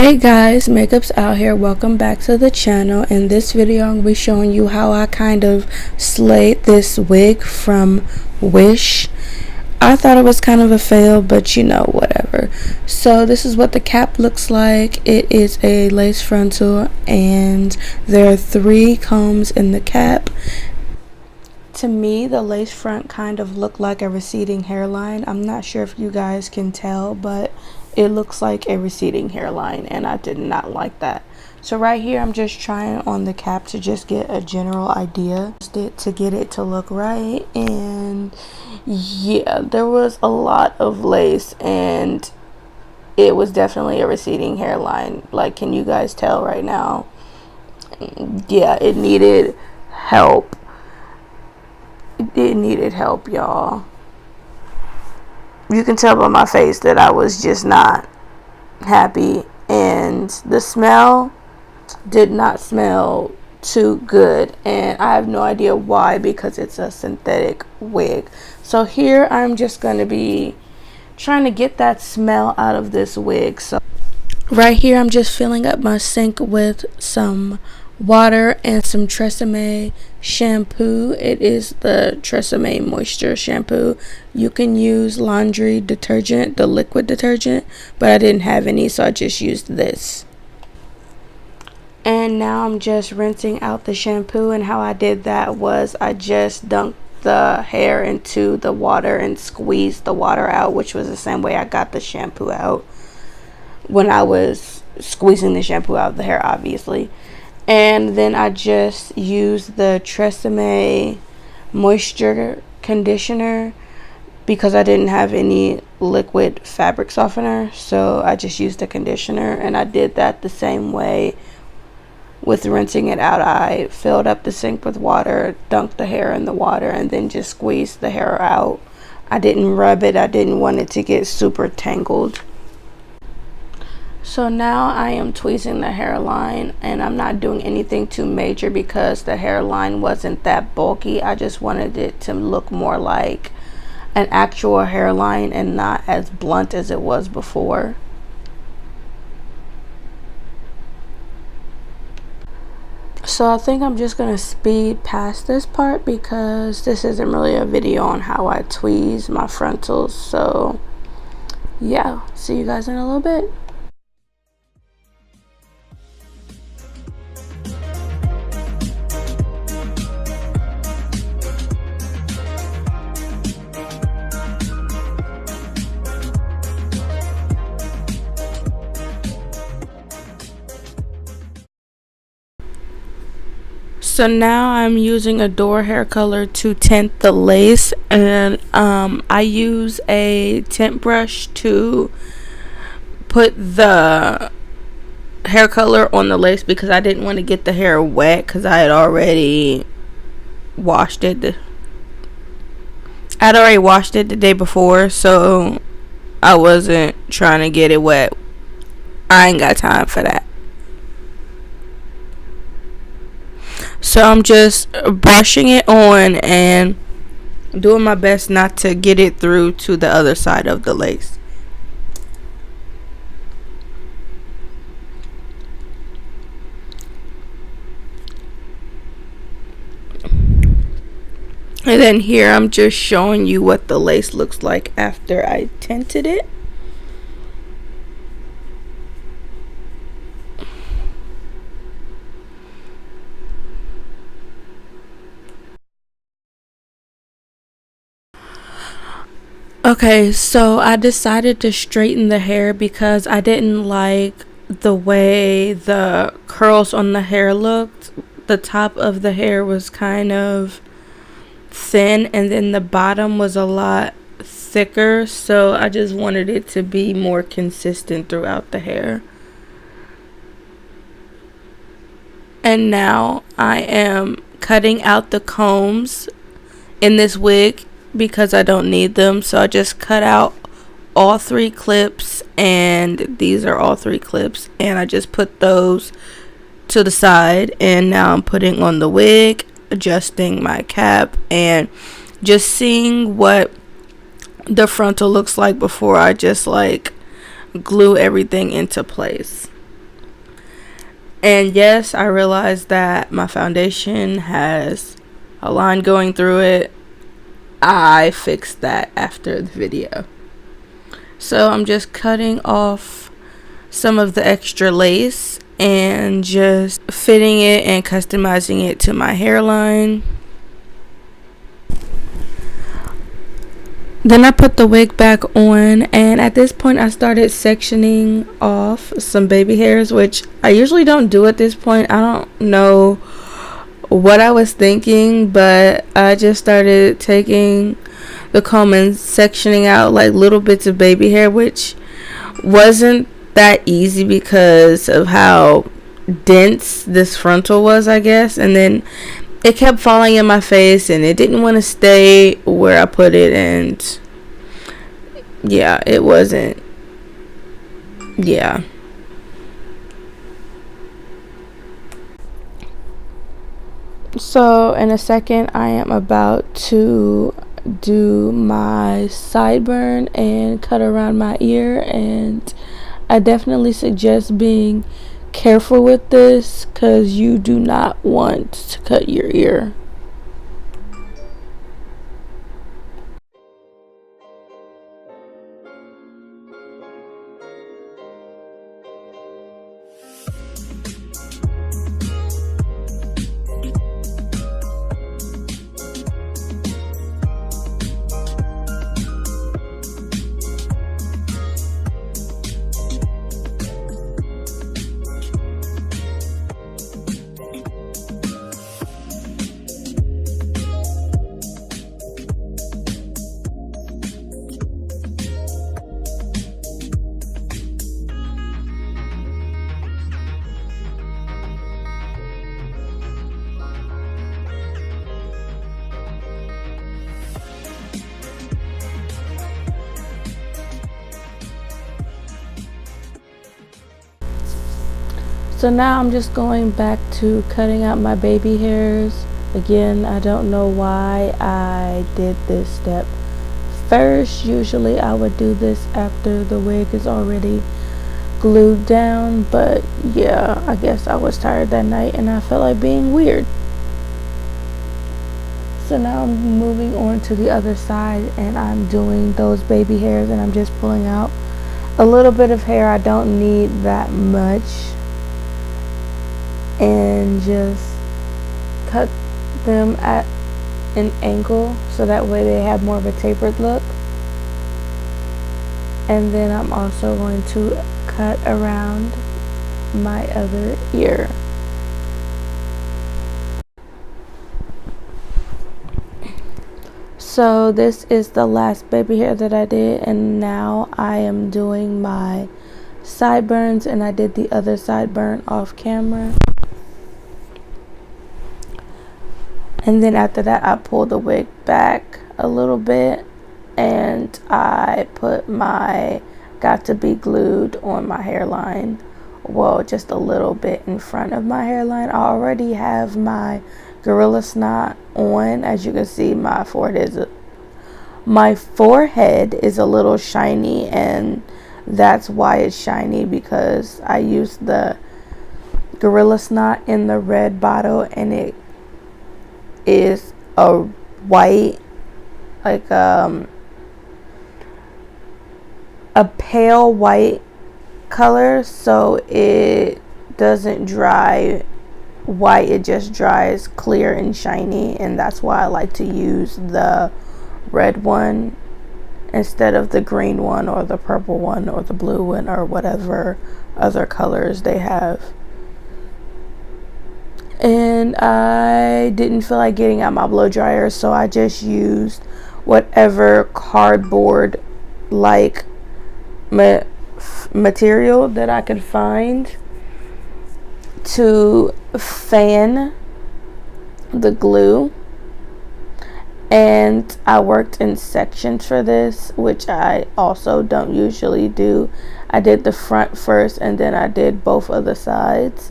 Hey guys, Makeup's out here. Welcome back to the channel. In this video, I'm going to be showing you how I kind of slayed this wig from Wish. I thought it was kind of a fail, but you know, whatever. So this is what the cap looks like. It is a lace frontal and there are 3 combs in the cap. To me, the lace front kind of looked like a receding hairline. I'm not sure if you guys can tell, but it looks like a receding hairline and I did not like that. So right here, I'm just trying on the cap to just get a general idea to get it to look right. And yeah, there was a lot of lace and it was definitely a receding hairline. Like, can you guys tell right now? Yeah, it needed help. It needed help, y'all. You can tell by my face that I was just not happy, and the smell did not smell too good, and I have no idea why, because it's a synthetic wig. So here I'm just going to be trying to get that smell out of this wig. So right here I'm just filling up my sink with some water and some Tresemme shampoo. It is the Tresemme moisture shampoo. You can use laundry detergent, the liquid detergent, but I didn't have any, so I just used this. And now I'm just rinsing out the shampoo, and how I did that was I just dunked the hair into the water and squeezed the water out, which was the same way I got the shampoo out when I was squeezing the shampoo out of the hair, obviously. And then I just used the Tresemme moisture conditioner because I didn't have any liquid fabric softener, so I just used the conditioner, and I did that the same way with rinsing it out. I filled up the sink with water, dunked the hair in the water, and then just squeezed the hair out. I didn't rub it. I didn't want it to get super tangled. So now I am tweezing the hairline, and I'm not doing anything too major because the hairline wasn't that bulky. I just wanted it to look more like an actual hairline and not as blunt as it was before. So I think I'm just gonna speed past this part because this isn't really a video on how I tweeze my frontals. So yeah, see you guys in a little bit. So now I'm using a door hair color to tint the lace, and I use a tint brush to put the hair color on the lace because I didn't want to get the hair wet because I had already washed it. I'd already washed it the day before, so I wasn't trying to get it wet. I ain't got time for that. So I'm just brushing it on and doing my best not to get it through to the other side of the lace. And then here I'm just showing you what the lace looks like after I tinted it. Okay, so I decided to straighten the hair because I didn't like the way the curls on the hair looked. The top of the hair was kind of thin and then the bottom was a lot thicker, so I just wanted it to be more consistent throughout the hair. And now I am cutting out the combs in this wig because I don't need them, so I just cut out all 3 clips, and these are all 3 clips, and I just put those to the side. And now I'm putting on the wig, adjusting my cap, and just seeing what the frontal looks like before I just like glue everything into place. And yes, I realized that my foundation has a line going through it. I fixed that after the video. So I'm just cutting off some of the extra lace and just fitting it and customizing it to my hairline. Then I put the wig back on, and at this point I started sectioning off some baby hairs, which I usually don't do at this point. I don't know what I was thinking, but I just started taking the comb and sectioning out like little bits of baby hair, which wasn't that easy because of how dense this frontal was, I guess. And then it kept falling in my face and it didn't want to stay where I put it, and yeah, it wasn't, yeah. So in a second I am about to do my sideburn and cut around my ear, and I definitely suggest being careful with this because you do not want to cut your ear. So now I'm just going back to cutting out my baby hairs. Again, I don't know why I did this step first. Usually I would do this after the wig is already glued down, but yeah, I guess I was tired that night and I felt like being weird. So now I'm moving on to the other side and I'm doing those baby hairs, and I'm just pulling out a little bit of hair. I don't need that much, and just cut them at an angle so that way they have more of a tapered look. And then I'm also going to cut around my other ear. So this is the last baby hair that I did, and now I am doing my sideburns, and I did the other sideburn off camera. And then after that I pulled the wig back a little bit and I put my got to be glued on my hairline. Well, just a little bit in front of my hairline. I already have my gorilla snot on. As you can see, my forehead is a little shiny, and that's why it's shiny, because I used the gorilla snot in the red bottle, and it is a white, like a pale white color, so it doesn't dry white, it just dries clear and shiny, and that's why I like to use the red one instead of the green one or the purple one or the blue one or whatever other colors they have. And I didn't feel like getting out my blow dryer, so I just used whatever cardboard like material that I could find to fan the glue. And I worked in sections for this, which I also don't usually do. I did the front first and then I did both of the sides.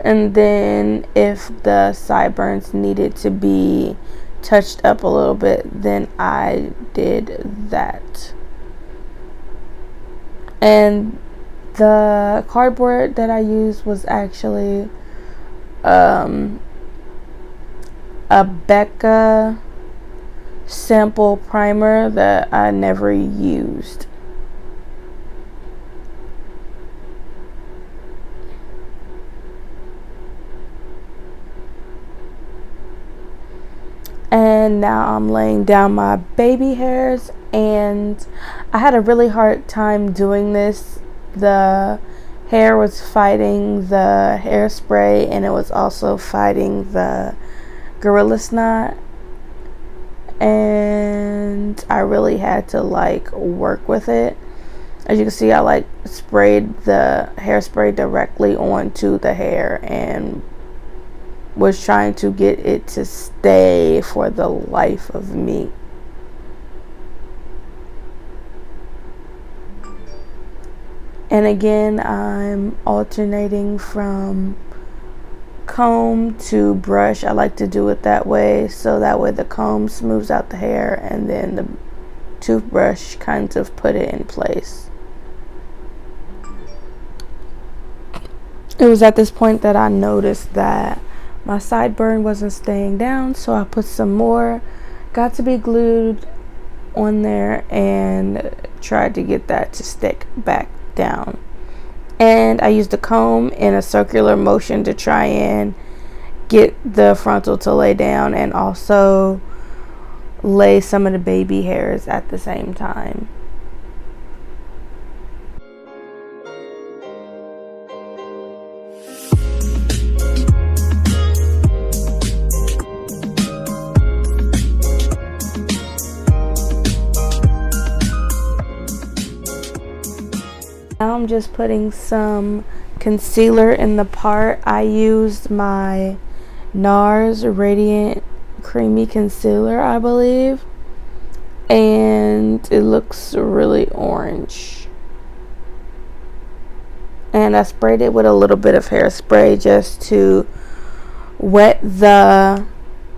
And then if the sideburns needed to be touched up a little bit, then I did that. And The cardboard that I used was actually a Becca sample primer that I never used. And now I'm laying down my baby hairs, and I had a really hard time doing this. The hair was fighting the hairspray, and it was also fighting the Gorilla Snot, and I really had to like work with it. As you can see, I like sprayed the hairspray directly onto the hair and was trying to get it to stay for the life of me. And again, I'm alternating from comb to brush. I like to do it that way, so that way the comb smooths out the hair and then the toothbrush kind of put it in place. It was at this point that I noticed that my sideburn wasn't staying down, so I put some more got to be glued on there and tried to get that to stick back down. And I used the comb in a circular motion to try and get the frontal to lay down and also lay some of the baby hairs at the same time. Now I'm just putting some concealer in the part. I used my NARS Radiant Creamy Concealer, I believe, and it looks really orange. And I sprayed it with a little bit of hairspray just to wet the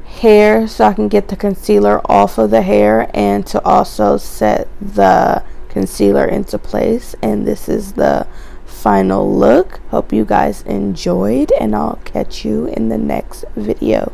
hair so I can get the concealer off of the hair and to also set the concealer into place. And this is the final look. Hope you guys enjoyed, and I'll catch you in the next video.